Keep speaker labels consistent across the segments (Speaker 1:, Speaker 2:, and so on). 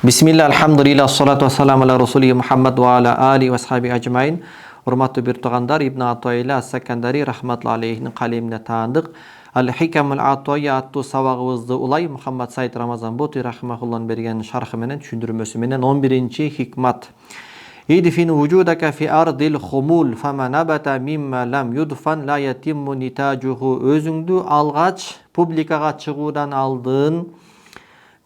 Speaker 1: Bismillah, alhamdulillah, salatu wassalamu ala rasulih Muhammad wa ala ali wa sahbihi ajmain. Урматтуу бир туугандар, Ибн Атоилла Ас-Сакандари рахматуллахи алейхинин калемине таандык. Ал-Хикамул Атоия аттуу сабагыбызды улай Мухаммад Саид Рамазан Бути рахимахуллахын берген шархы менен түшүндүрмөсү менен 11-чи хикмат. Идфин вujudaka fi ardil khumul fama nabata mimma lam yudfan la yatimmu nitajuhu. Өзүңдү алгач публикага чыгуудан алдын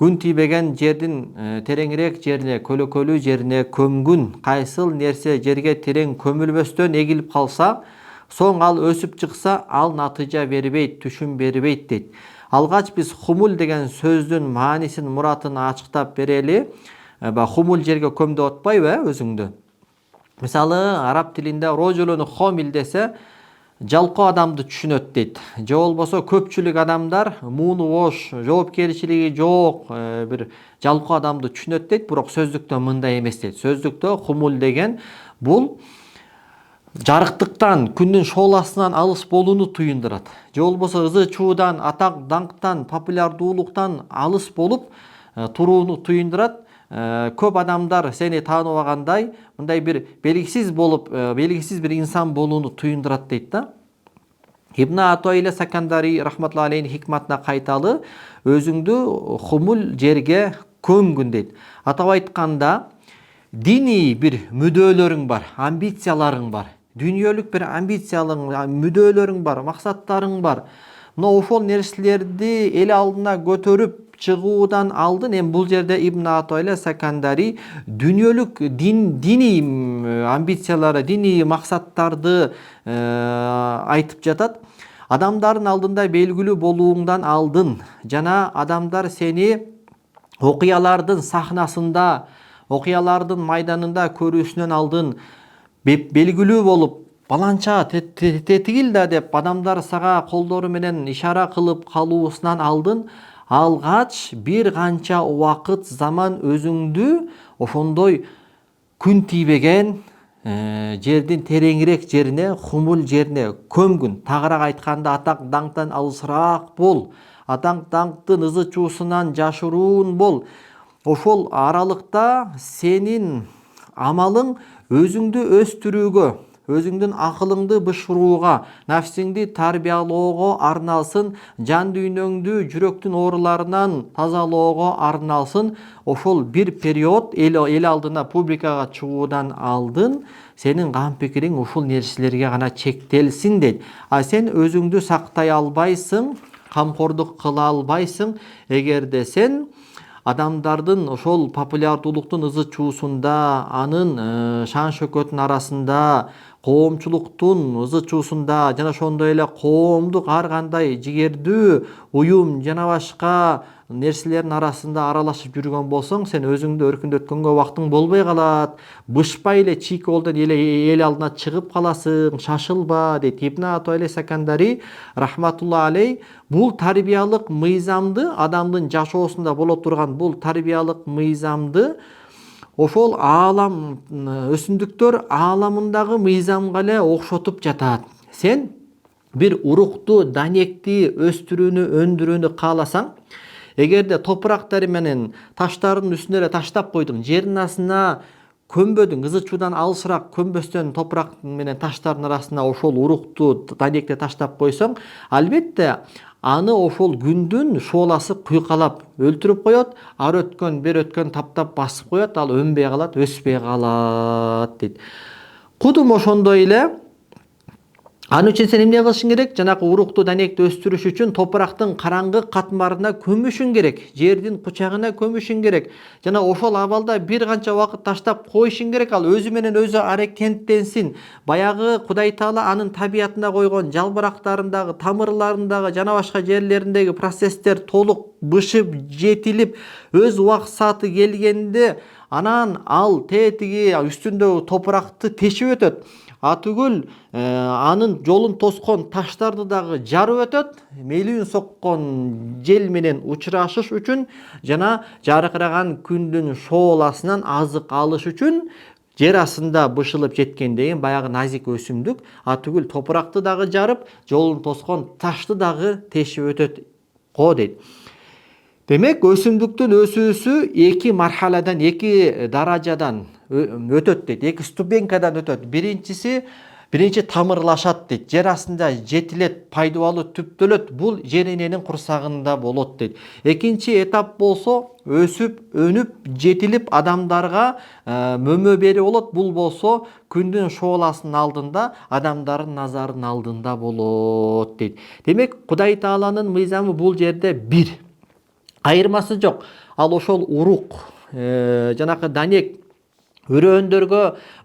Speaker 1: күн тийбеген жердин тереңирээк жерине, көлөкөлүү жерине көмгүн кайсыл нерсе жерге терең көмүлбөстөн эгилип калса, соң ал өсүп чыкса, ал натыйжа бербейт, түшүм бербейт дейт. Алгач биз хумул деген сөздүн маанисин, муратын ачыктап берели. Хумул жерге көм деп атпайбы өзүңдү? Мисалы, араб тилинде рожулуну хомил десе, жалкоо адамды түшүнөт дейт. Же болбосо көпчүлүк адамдар мууну бош, жоопкерчилиги жок бир жалкоо адамды түшүнөт дейт, бирок сөздүктө мындай эмес дейт. Сөздүктө хумул деген бул жарыктыктан, күндүн шооласынан алыс болууну туюндурат. Же болбосо ызы чуудан, атак даңктан, популярдуулуктан алыс болуп турууну туюндурат. Көп адамдар сени тааныбагандай, мындай бир белгисиз болуп, белгисиз бир инсан болууну туюндурат дейт да. Ибн Атоилла Сакандари рахматуллахи алейхинин хикматына кайталы, өзүңдү хумул жерге көмгүн дейт. Атап айтканда, диний бир мүдөлөрүң бар, амбицияларың бар. Дүйнөлүк бир амбицияларың, мүдөлөрүң бар, максаттарың бар. Мына ошол нерселерди эл алдына көтөрүп чыгуудан алдын бул жерде Ибн Атоилла Сакандари дүйнөлүк диний амбициялары, диний максаттарды айтып жатат. Адамдардын алдында белгилүү болууңдан алдын жана адамдар сени окуялардын сахнасында, окуялардын майданында көрүүсүнөн алдын белгилүү болуп, баланча тетигил да деп адамдар сага колдору менен ишара кылып калуусунан алдын алгач бир канча убакыт заман өзүңдү ошондой күн тийбеген жердин тереңирээк жерине, хумул жерине көмгүн. Тагыраак айтканда, атак даңктан алысыраак бол. Атак даңктын ызы чуусунан жашыруун бол. Ошол аралыкта сенин амалың өзүңдү өстүрүүгө, өзүңдүн акылыңды бышырууга, нафсиңди тарбиялоого арналсын, жан дүйнөңдү жүрөктүн ооруларынан тазалоого арналсын. Ошол бир период эл алдына публикага чыгуудан алдын сенин кам пикириң ушул нерселерге гана чектелсин дейт. А сен өзүңдү сактай албайсың, камкордук кыла албайсың, эгерде сен адамдардын ошол популярдуулуктун ызы чуусунда, анын шан шөкөтүнүн арасында, коомчулуктун ызы чуусунда жана ошондой эле коомдук ар кандай жигердүү уюм жана башка нерселердин арасында аралашып жүргөн болсоң, сен өзүңдү өркүндөткөнгө убактың болбой калат. Бышпай эле чийки колдон эл алдына чыгып каласың, шашылба дейт. Ибн Атоилла Сакандари рахматуллахи алейх бул тарбиялык мыйзамды, адамдын жашоосунда боло турган бул тарбиялык мыйзамды ошол аалам, өсүмдүктөр ааламындагы мыйзамга эле окшотуп жатат. Сен бир урукту, данекти өстүрүүнү, өндүрүүнү кааласаң, эгерде топурактары менен таштардын үстүнө эле таштап койдуң, жердин астына көмбөдүң, ызы чуудан алысыраак көмбөстөн топурак менен таштардын арасына ошол урукту, данекти таштап койсоң, албетте аны ошол күндүн шооласы куйкалап өлтүрүп коет, ар өткөн, бер өткөн таптап басып коет, ал өнбөй калат, өспөй калат дейт. Кудум ошондой эле аны үчүн сен эмне кылышың керек? Жанагы урукту, данекти өстүрүш үчүн топурактын караңгы катмарына көмүшүң керек, жердин кучагына көмүшүң керек. Жана ошол абалда бир канча убакыт таштап коюшуң керек, ал өзү менен өзү аракеттенсин. Баягы Кудай Таала анын табиятына койгон жалбырактарындагы, тамырларындагы жана башка жерлериндеги процесстер толук бышып, жетилип, өз убак сааты келгенде анан ал тетиги үстүндөгү топуракты тешип өтөт. Атүгүл анын жолун тоскон таштарды дагы жарып өтөт, мелүүн соккон жел менен учурашыш үчүн жана жаркыраган күндүн шооласынан азык алыш үчүн жер астында бышылып жеткенден кийин баягы назик өсүмдүк атүгүл топуракты дагы жарып, жолун тоскон ташты дагы тешип өтөт го дейт. Демек өсүмдүктүн өсүүсү эки мархаладан, эки даражадан өтөт дейт. Эки ступенькадан өтөт. Биринчи тамырлашат дейт. Жер астында жетилет, пайдалуу түптөлөт. Бул жер эненин курсагында болот дейт. Экинчи этап болсо өсүп, өнүп, жетилип адамдарга мөмө берүү болот. Бул болсо күндүн шооласынын алдында, адамдардын назарынын алдында болот дейт. Демек Кудай Тааланын мыйзамы бул жерде бир. Айырмасы жок. Ал ошол урук, жанакы данек, үрөөндөргө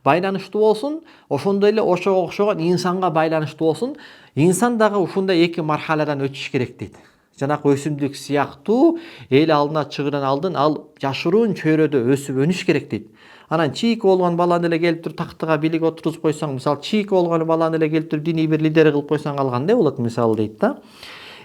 Speaker 1: байланыштуу болсун, ошондой эле ошого окшогон инсанга байланыштуу болсун. Инсан дагы ушундай эки мархаладан өтүш керек дейт. Жанакы өсүмдүк сыяктуу эл алдына чыгуудан алдын ал жашыруун чөйрөдө өсүп өнүш керек дейт. Анан чийик болгон баланы эле келип туруп тактыга бийлик отургузуп койсоң, мисалы чийик болгон баланы эле келип туруп диний бир лидер кылып койсоң ал кандай болот мисалы дейт да.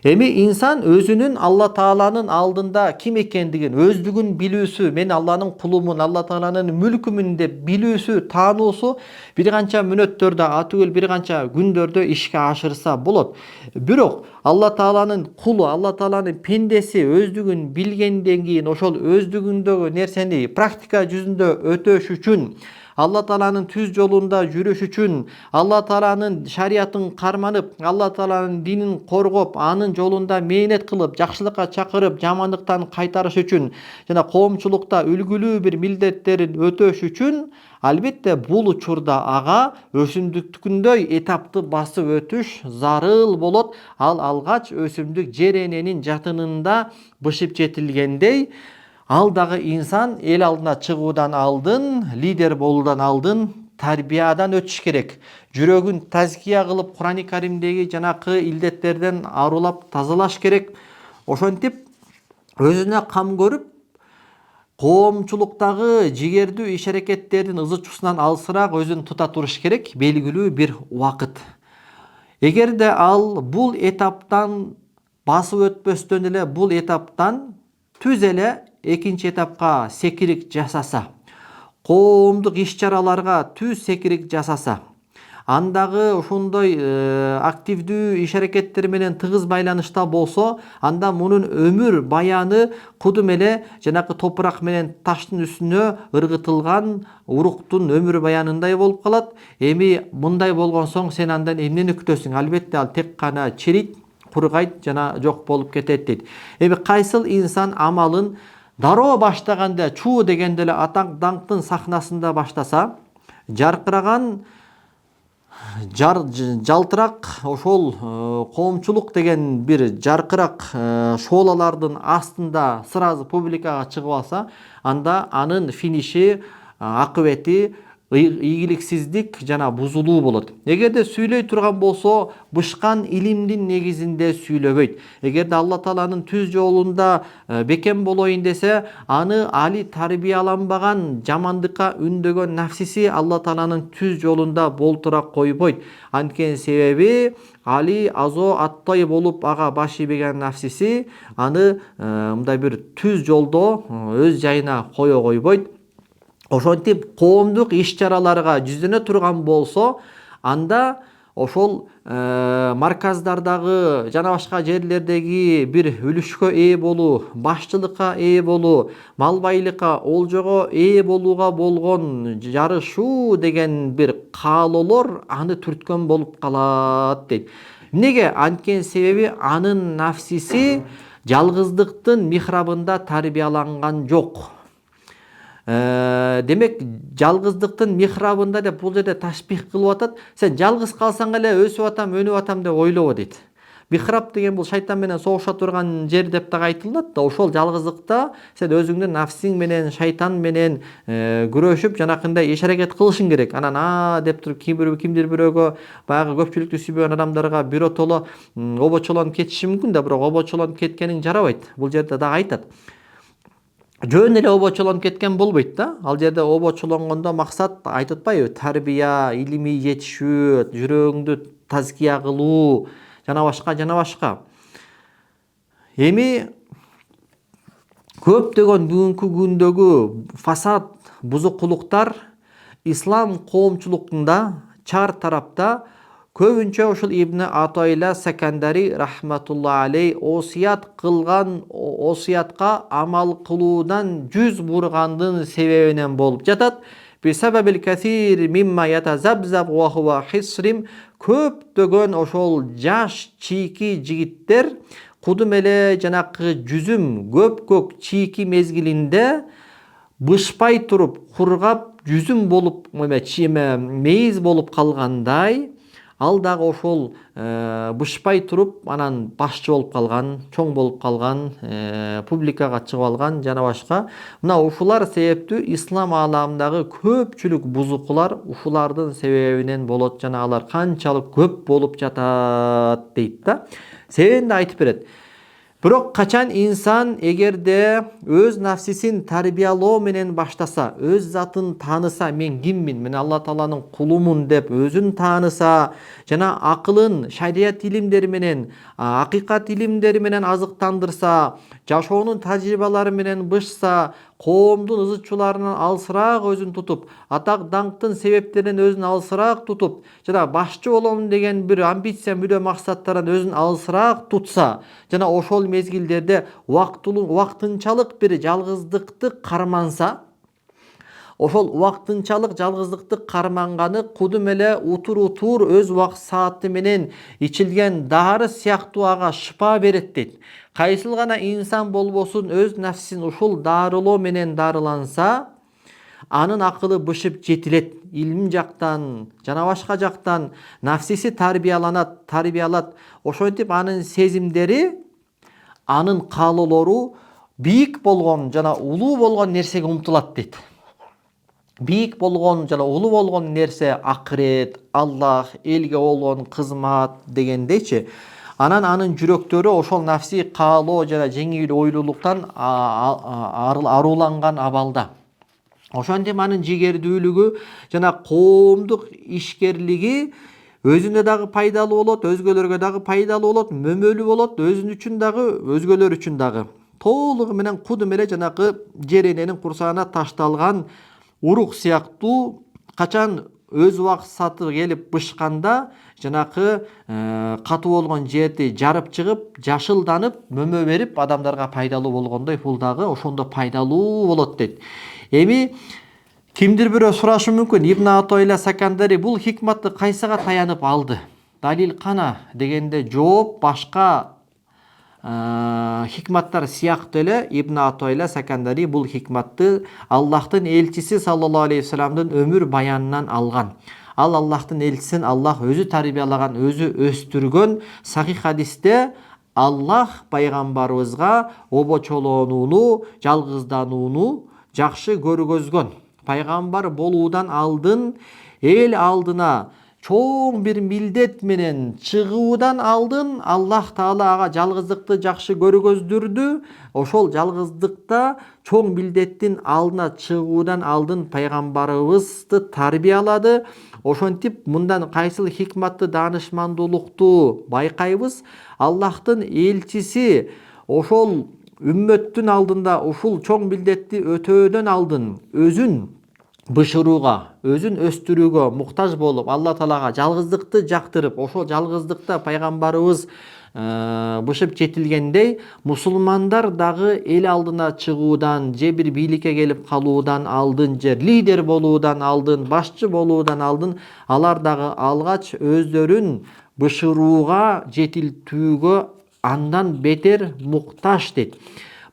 Speaker 1: Эми инсан өзүнүн Алла Тааланын алдында ким экендигин, өздүгүн билүүсү, мен Алланын кулумун, Алла Тааланын мүлкүмүн деп билүүсү, таануусу бир канча мүнөттөрдө, атүгүл бир канча күндөрдө ишке ашырса болот. Бирок Алла Тааланын кулу, Алла Тааланын пендеси өздүгүн билгенден кийин ошол өздүгүндөгү нерсени практика жүзүндө өтөш үчүн, Алла Тааланын түз жолунда жүрүш үчүн, Алла Тааланын шариятын карманып, Алла Тааланын динин коргоп, анын жолунда мээнет кылып, жакшылыкка чакырып, жамандыктан кайтарыш үчүн жана коомчулукта үлгүлүү бир милдеттерин өтөш үчүн, албетте бул учурда ага өсүмдүктүкүндөй этапты басып өтүш зарыл болот. Ал алгач өсүмдүк жер эненин жатынында бышып жетилгендей, ал дагы инсан эл алдына чыгуудан алдын, лидер болуудан алдын тарбиядан өтүш керек. Жүрөгүн тазкия кылып, Курани Каримдеги жанакы илдеттерден арулап тазалаш керек. Ошентип өзүнө кам көрүп, коомчулуктагы жигердүү иш-аракеттердин ызы-чусунан алысыраак өзүн тута туруш керек белгилүү бир убакыт. Эгерде ал бул этаптан басып өтпөстөн эле, бул этаптан түз эле экинчи этапка секирик жасаса, коомдук иш-чараларга түз секирик жасаса, андагы ошондой активдүү иш-аракеттер менен тыгыз байланышта болсо, анда мунун өмүр баяны кудум эле жанакы топурак менен таштын үстүнө ыргытылган уруктун өмүр баянындай болуп калат. Эми мындай болгон соң сен андан эмнени күтөсүң? Албетте ал тек гана чирийт, кургайт жана жок болуп кетет дейт. Эми кайсыл инсан амалын дароо баштаганда чуу дегенде эле атак даңктын сахнасында баштаса, жаркыраган жалтырак ошол коомчулук деген бир жаркырак шоолалардын астында сразу публикага чыгып алса, анда анын финиши, акыбети ийгиликсиздик жана бузулуу болот. Эгерде сүйлөй турган болсо, бышкан илимдин негизинде сүйлөбөйт. Эгерде Алла Тааланын түз жолунда бекем болоюн десе, аны али тарбияланбаган, жамандыкка үндөгөн нафсиси Алла Тааланын түз жолунда болтура койбойт. Анткени себеби али азо аттай болуп ага баш ийбеген нафсиси аны мындай бир түз жолдо өз жайына кое койбойт. Ошентип коомдук иш-чараларга жүзөнө турган болсо, анда ошол марказдардагы жана башка жерлердеги бир үлүшкө ээ болуу, башчылыкка ээ болуу, мал байлыкка, олжого ээ болууга болгон жарышуу деген бир каалоолор аны түрткөн болуп калат дейт. Эмнеге? Анткени себеби анын нафсиси жалгыздыктын михрабында тарбияланган жок. Демек жалгыздыктын михрабында деп бул жерде ташбих кылып атат. Сен жалгыз калсаң эле өсүп атам, өнүп атам деп ойлобо дейт. Михраб деген бул шайтан менен согуша турган жер деп дагы айтылат да. Ошол жалгыздыкта сен өзүңдүн нафсиң менен, шайтан менен күрөшүп, жанакындай иш-аракет кылышың керек. Анан деп туруп кимдир бирөөгө, баягы көпчүлүктү сүйбөгөн адамдарга биротоло обочолонуп кетиши мүмкүн да, бирок обочолонуп кеткениң жарабайт. Бул жерде дагы айтат. Жөн эле обочолонуп кеткен болбойт да. Ал жерде обочолонгондо максат айтып атпайбы? Тарбия, илимий жетишүү, жүрөгүңдү тазкия кылуу, жана башка. Эми көптөгөн бүгүнкү күндөгү фасад, бузукулуктар ислам коомчулугунда чар тарапта Көбүнчө ушул Ибн Атайла Сакандари рахматулла алей осуят кылган осуятка амал кылуудан жүз бургандын себебинен болуп жатат. Бисабабил касир мимма ятазабзаб ва хува хисрим, көптөгөн ошол жаш чийки жигиттер кудум эле жанакы жүзүм көк чийки мезгилинде бышпай туруп кургап жүзүм болуп мейиз болуп калгандай, ал дагы ошол бышпай туруп анан башчы болуп калган, чоң болуп калган, публикага чыгып алган жана башка. Мына ушулар себептүү ислам ааламындагы көпчүлүк бузукулар ушулардын себебинен болот жана алар канчалык көп болуп жатат дейт да. Себебин да айтып берет. Бирок качан инсан эгерде өз нафсисин тарбиялоо менен баштаса, өз затын тааныса, мен киммин, мен Алла Тааланын кулумун деп өзүн тааныса, жана акылын шарият илимдери менен, акыйкат илимдери менен азыктандырса, жашоонун тажрыйбалары менен бышса, коомдун ызычууларынан алысыраак өзүн тутуп, атак даңктын себептеринен өзүн алысыраак тутуп, жана башчы болом деген бир амбиция, мүдө, максаттардан өзүн алысыраак тутса, жана ошол мезгилдерде убактынчалык бир жалгыздыкты карманса, ошол убактынчалык жалгыздыкты карманганы кудум эле утур өз убакыт сааты менен ичилген дары сыяктуу ага шыпа берет дейт. Кайсыл гана инсан болбосун өз нафсин ушул дарылоо менен дарыланса, анын акылы бышып жетилет, илим жактан жана башка жактан нафсиси тарбиялат. Ошентип анын сезимдери, анын каалоолору бийик болгон жана улуу болгон нерсеге умтулат дейт. Бийик болгон жана улуу болгон нерсе акырет, Аллах, элге болгон кызмат дегендейчи. Анан анын жүрөктөрү ошол нафси каалоо жана жеңил ойлуулуктан аруланган абалда. Ошентип анын жигердүүлүгү жана коомдук ишкерлиги өзүнө дагы пайдалуу болот, өзгөлөргө дагы пайдалуу болот, мөмөлүү болот, өзүн үчүн дагы, өзгөлөр үчүн дагы. Толугу менен кудум эле жанакы жер эненин курсагына ташталган урук сыяктуу, качан өз убакыт саты келип бышканда жанакы катуу болгон жерди жарып чыгып, жашылданып, мөмө берип, адамдарга пайдалуу болгондой, бул дагы ошондо пайдалуу болот дейт. Эми кимдир бирөө сурашы мүмкүн, Ибн Атайла Сакандари бул хикматты кайсыга таянып алды? Далил кана дегенде жооп башка хикматтар сыяктуу эле Ибн Атайла Сакандари бул хикматты Аллахтын элчиси саллаллаху алейхи вассаламдын өмүр баянынан алган. Ал Аллахтын элчисин Аллах өзү тарбиялаган, өзү өстүргөн. Сахих хадисте Аллах пайгамбарыбызга обочолонууну, жалгызданууну жакшы көргөзгөн. Пайгамбар болуудан алдын эл алдына чоң бир милдет менен чыгуудан алдын Аллах Таала ага жалгыздыкты жакшы көргөздүрдү. Ошол жалгыздыкта чоң милдеттин алдына чыгуудан алдын пайгамбарыбызды тарбиялады. Ошентип мындан кайсыл хикматты, даанышмандуулукту байкайбыз? Аллахтын элчиси ошол үммөттүн алдында ушул чоң милдетти өтөөдөн алдын өзүн бышырууга, өзүн өстүрүүгө муктаж болуп, Алла Таалага жалгыздыкты жактырып, ошол жалгыздыкта пайгамбарыбыз бышып жетилгендей, мусулмандар дагы эл алдына чыгуудан, же бир бийликке келип калуудан алдын, же лидер болуудан алдын, башчы болуудан алдын, алар дагы алгач өздөрүн бышырууга, жетилтүүгө андан бетер муктаж дейт.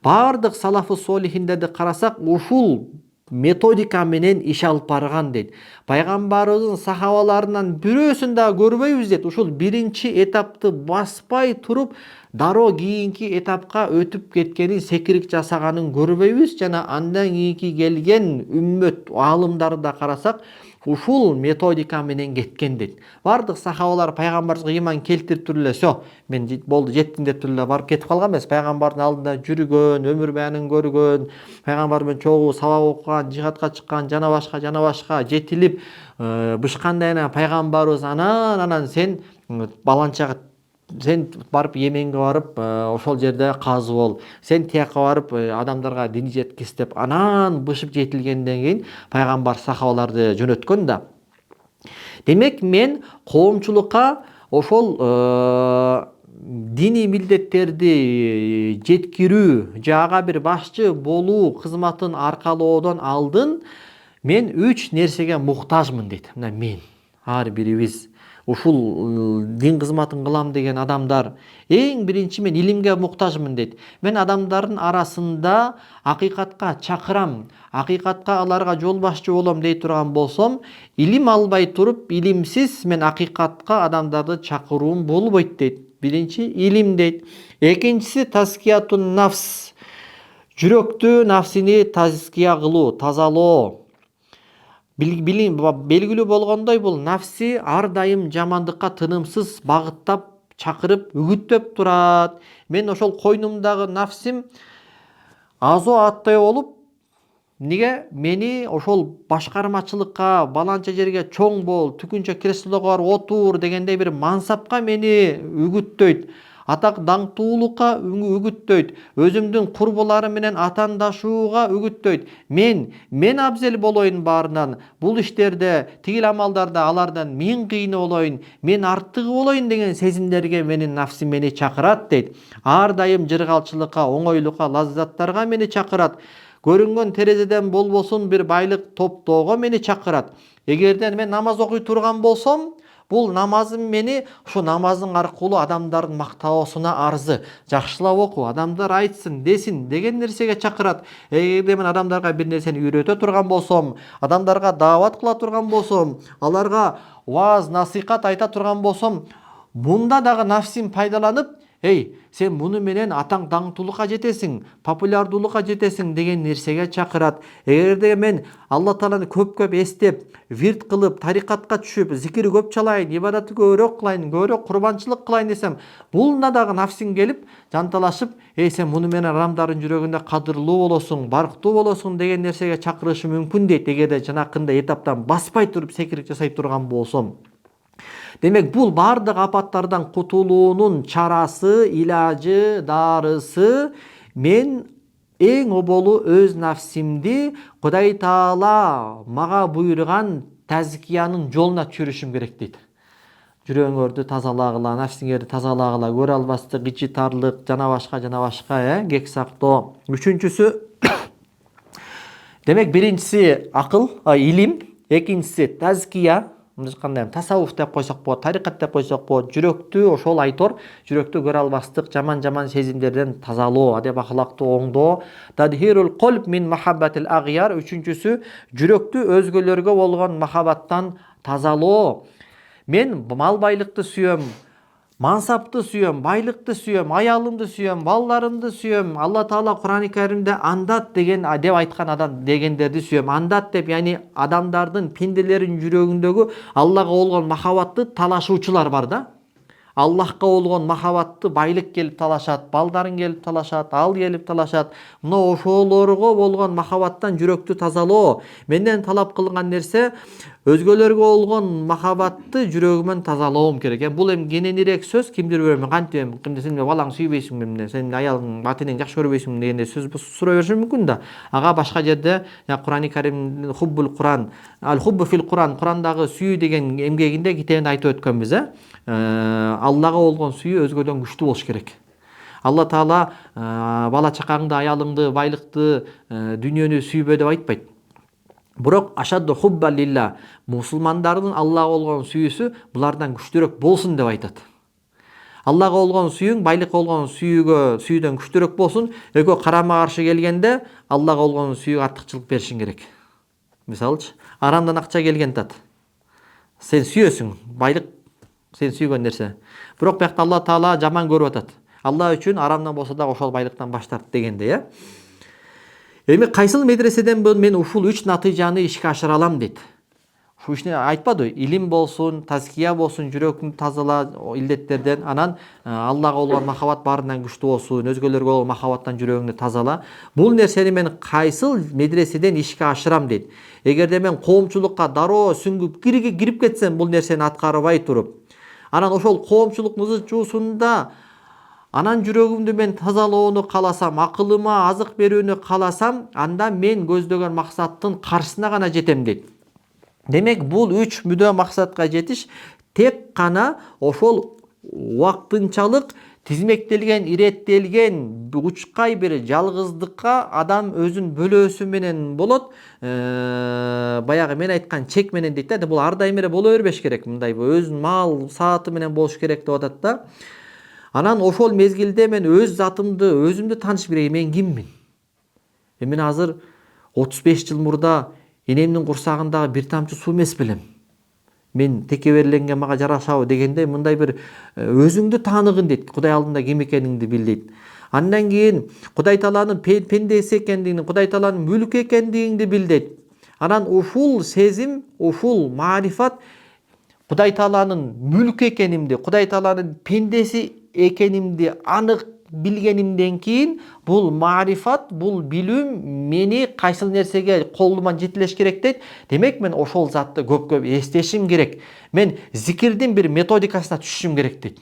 Speaker 1: Бардык салафы солихиндерди карасак, ушул методика менен иш алып барган дейт. Пайгамбарыбыздын сахабаларынан бирөөсүн да көрбөйбүз дейт. Ушул биринчи этапты баспай туруп, дароо кийинки этапка өтүп кеткенин, секирик жасаганын көрбөйбүз. Жана андан кийинки келген үммөт аалымдарды да карасак, ушул методика менен кеткен дейт. Бардык сахабалар пайгамбарыбызга ыйман келтирип туруп эле, "Всё, мен болду, жеттим" деп туруп эле барып кетип калган эмес. Пайгамбардын алдында жүргөн, өмүр баянын көргөн, пайгамбар менен чогуу сабак окуган, жихадка чыккан, жана башка жетилип бышкандан кийин пайгамбарыбыз анан сен баланчага, сен барып Йеменге барып ошол жерде казы бол, сен тияка барып адамдарга дин жеткиз деп анан бышып жетилгенден кийин пайгамбар сахабаларды жөнөткөн да. Демек мен коомчулукка ошол диний милдеттерди жеткирүү же ага бир башчы болуу кызматын аркалоодон алдын мен 3 нерсеге муктажмын дейт. Мына мен ар бирибиз ушул дин кызматын кылам деген адамдар эң биринчи мен илимге муктажмын дейт. Мен адамдардын арасында акыйкатка чакырам, акыйкатка аларга жол башчы болом дей турган болсом, илим албай туруп, илимсиз мен акыйкатка адамдарды чакыруум болбойт дейт. Биринчи илим дейт. Экинчиси таскиятун нафс. Жүрөктү нафсини таския кылуу, тазалоо. Белгилүү болгондой бул нафси ар дайым жамандыкка тынымсыз багыттап, чакырып, үгүттөп турат. Мен ошол койнумдагы нафсим азо аттай болуп, неге мени ошол башкармачылыкка, баланча жерге чоң бол, түкүнчө креслого барып отур дегендей бир мансапка мени үгүттөйт. Атак даңктуулукка үгүттөйт. Өзүмдүн курбуларым менен атандашууга үгүттөйт. Мен абзел болоюн баарынан, бул иштерде, тигил амалдарда алардан мен кыйын болоюн, мен артыгы болоюн деген сезимдерге менин нафсим мени чакырат дейт. Ар дайым жыргалчылыкка, оңойлукка, лаззаттарга мени чакырат. Көрүнгөн терезеден болбосун бир байлык топтоого мени чакырат. Эгерден мен намаз окуй турган болсом, бул намазым мени ушу намаздын аркылуу адамдардын мактоосуна арзы, жакшылап оку, адамдар айтсын, десин деген нерсеге чакырат. Эгерде мен адамдарга бир нерсени үйрөтө турган болсом, адамдарга даават кыла турган болсом, аларга вааз, насыйкат айта турган болсом, мында дагы нафсим пайдаланып, сен муну менен атаң даңктуулукка жетесиң, популярдуулукка жетесиң деген нерсеге чакырат. Эгерде мен Алла Тааланы көп эстеп, вирт кылып, тарикатка түшүп, зикир көп чалайын, ибадатты көбүрөөк кылайын, көбүрөөк курбанчылык кылайын десем, булна дагы нафсим келип, жанталашып, сен муну менен адамдардын жүрөгүндө кадырлуу болосуң, барктуу болосуң деген нерсеге чакырышы мүмкүн дейт. Эгерде жанакындай этаптан баспай туруп секирик жасай турган болсом. Демек, бул бардык апаттардан кутулуунун чарасы, илажы, дарысы мен эң оболу өз нафсимди Кудай Таала мага буйруган тазкиянын жолуна түшүрүшүм керек дейт. Жүрөгүңөрдү тазалагыла, нафсиңерди тазалагыла, көрө албастык, ичи тарлык, жана башка, кек сактоо. Үчүнчүсү демек, биринчиси акыл, илим, экинчиси тазкия, кандай тасаввуф деп койсок болот, тарикат деп койсок болот, жүрөктү ошол айтор, жүрөктү көрө албастык, жаман сезимдерден тазалоо, адеп акылакты оңдоо. Тадхирул калб мин махаббатил агhyar. Үчүнчүсү жүрөктү өзгөлөргө болгон махабаттан тазалоо. Мен мал байлыкты сүйөм, мансапты сүйөм, байлыкты сүйөм, аялымды сүйөм, балдарымды сүйөм. Алла Таала Кур'ан-ы Каримде андат деген деп айткан адам дегендерди сүйөм. Андат деп, яни адамдардын, пенделердин жүрөгүндөгү Аллага болгон махабатты талашуучулар бар да. Аллахка болгон махабатты байлык келип талашат, балдарың келип талашат, ал келип талашат. Мына ошолорго болгон махабаттан жүрөктү тазалоо. Менден талап кылган нерсе өзгөлөргө болгон махабатты жүрөгүмөн тазалоом керек. Бул эми кененирээк сөз, кимдир бирөө кантип, сен балаң сүйбөйсүңбү, сен аялың, батинең жакшы көрбөйсүңбү дегенде сөз сурай бериши мүмкүн да. Ага башка жерде Кур'ан-ы Карим хуббул Кур'ан, ал хуббу фил Кур'ан, Кур'андагы сүйүү деген эмгегинде китебинде айтып өткөнбүз, Аллага болгон сүйүү өзгөдөн күчтүү болуш керек. Алла Таала бала чакаңды, аялыңды, байлыкты, дүйнөнү сүйбө деп айтпайт. Бирок ашадду хубба лилла, мусулмандардын Аллага болгон сүйүүсү булардан күчтүүрөөк болсун деп айтат. Аллага болгон сүйүүң байлыкка болгон сүйүүдөн күчтүүрөөк болсун. Экөө карама каршы келгенде Аллага болгон сүйүүгө артыкчылык беришиң керек. Мисалычы, арамдан акча келген тат. Сен сүйөсүң, байлык сен сүйгөн нерсе. Бирок бuyakta Алла Таала жаман көрүп атат. Алла үчүн арамдан болсо да ошол байлыктан баш тарт дегенде, Эми кайсыл медреседен мен ушул 3 натыйжаны ишке ашыра алам дейт. Ушу ишне айтпады, илим болсун, тазкия болсун, жүрөктү тазала илдеттерден, анан Аллага болгон махаббат баарынан күчтүү болсун, өзгөлөргө болгон махаббаттан жүрөгүңдү тазала. Бул нерсени мен кайсыл медреседен ишке ашырам дейт. Эгерде мен коомчулукка дароо сүңгүп кирип кетсем, бул нерсени аткарбай туруп, анан ошол коомчулук мызычуусунда анан жүрөгүмдү мен тазалоону кааласам, акылыма азык берүүнү кааласам, анда мен көздөгөн максаттын каршысына гана жетем дейт. Демек бул 3 мүдө максатка жетиш тек гана ошол убактынчалык тизмектелген, иреттелген учкай бир жалгыздыкка адам өзүн бөлөөсү менен болот. Баягы мен айткан чек менен дейт да. Бул ар дайым эле боло бербеш керек. Мындай өзүнүн маал сааты менен болуш керек деп атат да. Анан ошол мезгилде мен өз затымды өзүмдү таанышым керек. Мен киммин? Мен азыр 35 жыл мурда энемдин курсагындагы бир тамчы суу эмес белем. Мен текеберленген мага жарашабы дегендей мындай бир өзүңдү тааныгын дейт. Кудай алдында ким экениңди бил дейт. Андан кийин Кудай Тааланын пендеси экендигин, Кудай Тааланын мүлкү экендигиңди бил дейт. Анан ушул сезим, ушул маарифат Кудай Тааланын мүлкү экенимди, Кудай Тааланын пендеси экенимди анык билгенимден кийин бул маарифат, бул билим мени кайсыл нерсеге колуман жетелеш керек дейт. Демек мен ошол затты көп эстешим керек. Мен зикирдин бир методикасына түшүшүм керек дейт.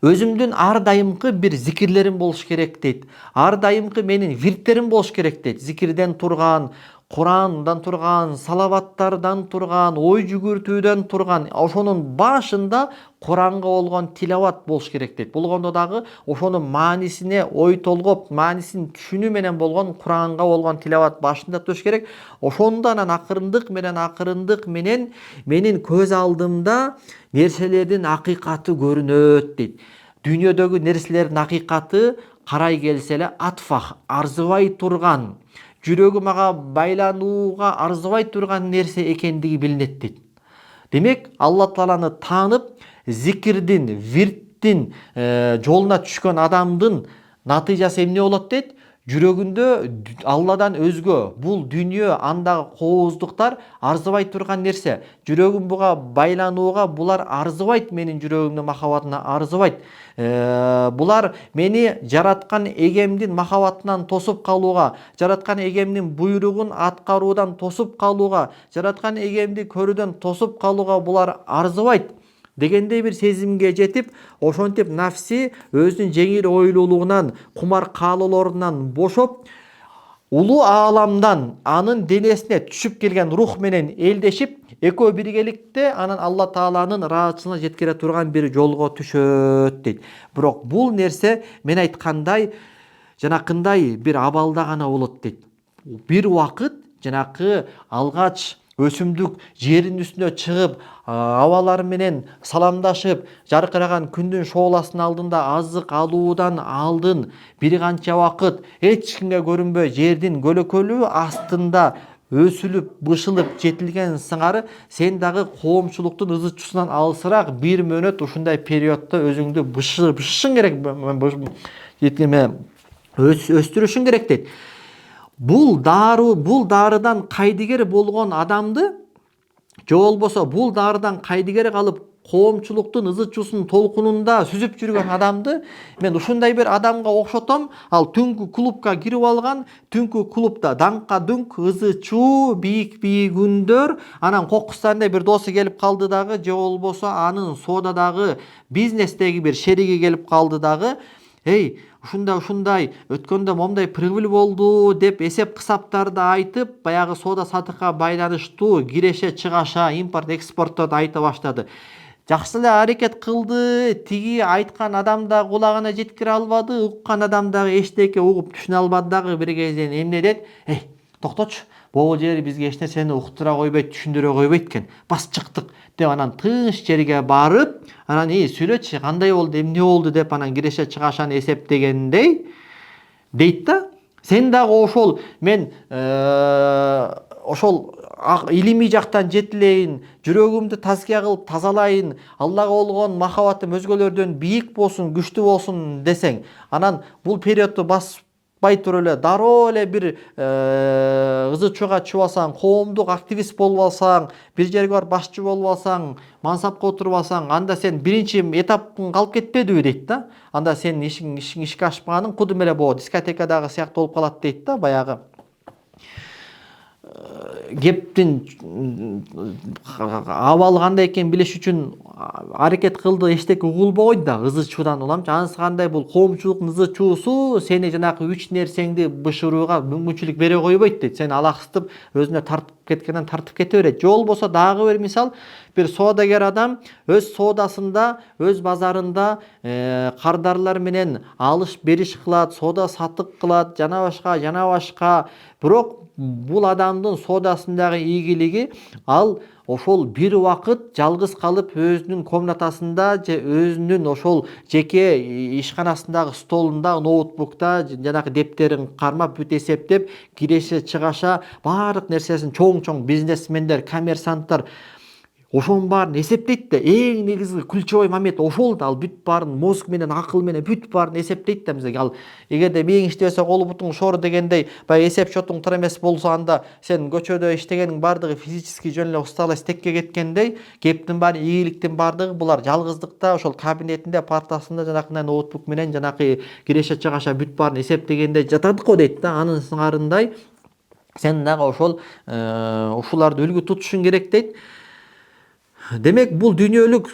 Speaker 1: Өзүмдүн ар дайымкы бир зикирлерим болуш керек дейт. Ар дайымкы менин вирттерим болуш керек дейт. Зикирден турган, Курандан турган, салаваттардан турган, ой жүгүртүүдөн турган, ошонун башында Куранга болгон тилават болуш керек дейт. Болгондо дагы ошонун маанисине ой толгоп, маанисин түшүнүү менен болгон Куранга болгон тилават башында туруш керек. Ошондо анан акырындык менен менин көз алдымда нерселердин акыйкаты көрүнөт дейт. Дүйнөдөгү нерселердин акыйкаты карай келсе эле атфах, арзыбай турган, жүрөгү мага байланууга арзыбай турган нерсе экендиги билинет дейт. Демек, Алла Тааланы таанып, зикирдин, вирттин жолуна түшкөн адамдын натыйжасы эмне болот дейт? Жүрөгүндө Алладан өзгө бул дүйнө, андагы кооздуктар арзыбай турган нерсе. Жүрөгүм буга байланууга булар арзыбайт, менин жүрөгүмдүн махабатына арзыбайт. Булар мени жараткан эгемдин махабатынан тосуп калууга, жараткан эгемдин буйругун аткаруудан тосуп калууга, жараткан эгемди көрүүдөн тосуп калууга булар арзыбайт дегендей бир сезимге жетип, ошентип нафси өзүнүн жеңил ойлуулугунан, кумар каалоолорунан бошоп, улуу ааламдан анын денесине түшүп келген рух менен элдешип, экөө биргеликте анан Алла Тааланын ыраазычылыгына жеткире турган бир жолго түшөт дейт. Бирок бул нерсе мен айткандай жанакындай бир абалда гана болот дейт. Бир убакыт жанакы алгач өсүмдүк жердин үстүнө чыгып, абалар менен саламдашып, жаркыраган күндүн шооласынын алдында азык алуудан алдын бир канча убакыт эч кимге көрүнбөй жердин көлөкөлүү астында өсүлүп, бышылып жетилген сыңары сен дагы коомчулуктун ызы чуусунан алысыраак бир мөөнөт ушундай периодто өзүңдү бышышың керек, өстүрүшүң керек дейт. Бул дарыдан кайдыгер болгон адамды, же болбосо бул дарыдан кайдыгер калып коомчулуктун ызы чуусунун толкунунда сүзүп жүргөн адамды мен ушундай бир адамга окшотом. Ал түнкү клубка кирип алган, түнкү клубда даңкка дүңк, ызы чуу, бийик үндөр, анан кокустандай бир досу келип калды дагы, же болбосо анын соодадагы бизнестеги бир шериги келип калды дагы, эй, ушундай өткөндө момундай прибыль болду деп эсеп кысаптарды айтып, баягы соода сатыкка байланыштуу киреше чыгаша, импорт экспортторду айта баштады. Жакшы эле аракет кылды, тиги айткан адам да кулагына жеткире албады, уккан адам дагы эчтеке угуп түшүнө албады дагы. Бир кезден эмне дет? Эй, токточу, могул жери бизге эч нерсени уктура койбойт, түшүндүрө койбойт экен. Бас чыктык деп анан тыныч жерге барып, анан сүйлөчү, кандай болду, эмне болду деп анан киреше чыгашаны эсептегендей дейт да. Сен дагы ошол мен ошол илимий жактан жетилейин, жүрөгүмдү тазкия кылып тазалайын, Аллага болгон махабатым өзгөлөрдөн бийик болсун, күчтүү болсун десең, анан бул периодду баспай туруп эле дароо эле бир ызы чууга чыгып алсаң, коомдук активист болуп алсаң, бир жерге барып башчы болуп алсаң, мансапка отуруп алсаң, анда сен биринчи этаптын калып кетпедиби дейт да. Анда сенин ишиң ишке ашпаганың кудум эле могу дискотекадагы сыяктуу болуп калат дейт да. Баягы кептин абалы кандай экенин билиш үчүн аракет кылды, эчтеке угулбой да, ызы чуудан уламчы. Анысы кандай, бул коомчулуктун ызы чуусу сени жанакы үч нерсеңди бышырууга мүмкүнчүлүк бере койбойт дейт. Сени алаксытып өзүнө кеткенден тартып кете берет. Же болбосо дагы бир мисал, бир соодагер адам өз соодасында, өз базарында кардарлар менен алыш бериш кылат, соода сатык кылат, жана башка. Бирок бул адамдын соодасындагы ийгилиги, ал ошол бир убакыт жалгыз калып өзүнүн комнатасында же өзүнүн ошол жеке ишканасындагы столунда, ноутбукта жанагы дептерин кармап, бүт эсептеп, киреше чыгаша баардык нерсесин чоң бизнесмендер, коммерсанттар ошонун баарын эсептейт да. Эң негизги ключевой момент ошол да. Ал бүт баарын мозг менен, акыл менен бүт баарын эсептейт да. Мисалы ал эгерде мээң иштебесе колу бутуң шор дегендей баягы эсеп счетуң туура эмес болсо, анда сен көчөдө иштегениң баардыгы физический жөн эле усталык стекке кеткендей, кептин баары, ийгиликтин баардыгы булар жалгыздыкта ошол кабинетинде, партасында жанакындай ноутбук менен жанакы киреше чыгаша бүт баарын эсептегенде жатат го дейт да. Анын сыңарындай сен дагы ошол ушуларды үлгү тутушуң керек дейт. Демек, бул дүйнөлүк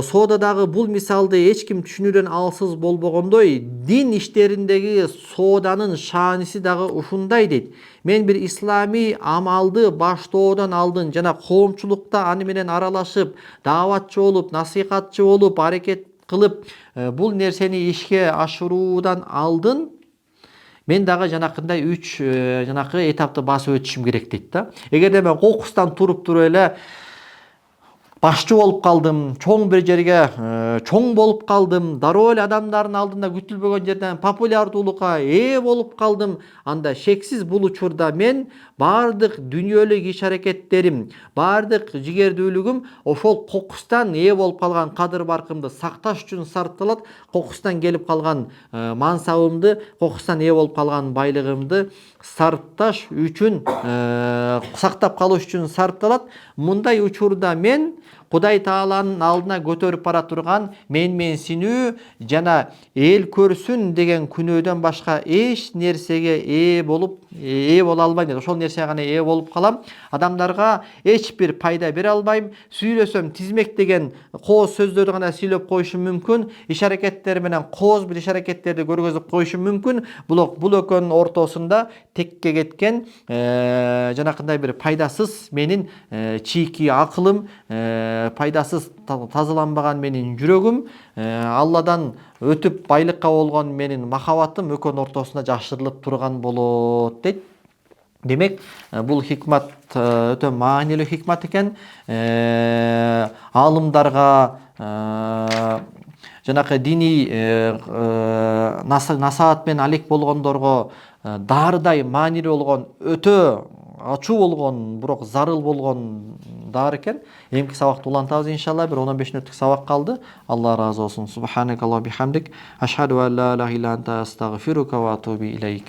Speaker 1: соодадагы бул мисалды эч ким түшүнүүдөн алсыз болбогондой, дин иштериндеги сооданын шааниси дагы ушундай дейт. Мен бир исламий амалды баштоодон алдын жана коомчулукта аны менен аралашып, дааватчы болуп, насыйхатчы болуп, аракет кылып, бул нерсени ишке ашыруудан алдын мен дагы жанакындай 3 жанакы этапты басып өтүшүм керек дейт да. Эгерде мен кокустан туруп эле башчы болуп калдым, чоң бир жерге чоң болуп калдым, дароо эле адамдардын алдында күтүлбөгөн жерден популярдуулукка ээ болуп калдым, анда шексиз бул учурда мен баардык дүйнөлүк иш аракеттерим, баардык жигердүүлүгүм ошол кокустан ээ болуп калган кадыр баркымды сакташ үчүн сарпталат, кокустан келип калган мансабымды, кокустан ээ болуп калган байлыгымды сарпташ үчүн, сактап калыш үчүн сарпталат. Мындай учурда мен Кудай Тааланын алдына көтөрүп бара турган менменсинүү жана эл көрсүн деген күнөөдөн башка эч нерсеге ээ боло албайм. Ошол нерсеге гана ээ болуп калам. Адамдарга эч бир пайда бере албайм. Сүйлөсөм тизмек деген кооз сөздөрдү гана сүйлөп коюшум мүмкүн. Иш аракеттер менен кооз бир иш аракеттерди көргөзүп коюшум мүмкүн. Бул экөөнүн ортосунда текке кеткен жанакындай бир пайдасыз менин чийки акылым, пайдасыз тазаланбаган менин жүрөгүм, Алладан өтүп байлыкка болгон менин махабатым экөөнүн ортосунда жашырылып турган болот дейт. Демек, бул хикмат өтө маанилүү хикмат экен. Алымдарга, жанакы диний насаат менен алек болгондорго дарыдай маанилүү болгон, өтө ачуу болгон, бирок зарыл болгон дары экен. Эмки сабакты улантабыз иншалла. Бир 15 мүнөттүк сабак калды. Алла разы болсун. Субханакаллаху бихамдик, ашхаду ан ла илаха илля анта астагфирука ва атубу илейк.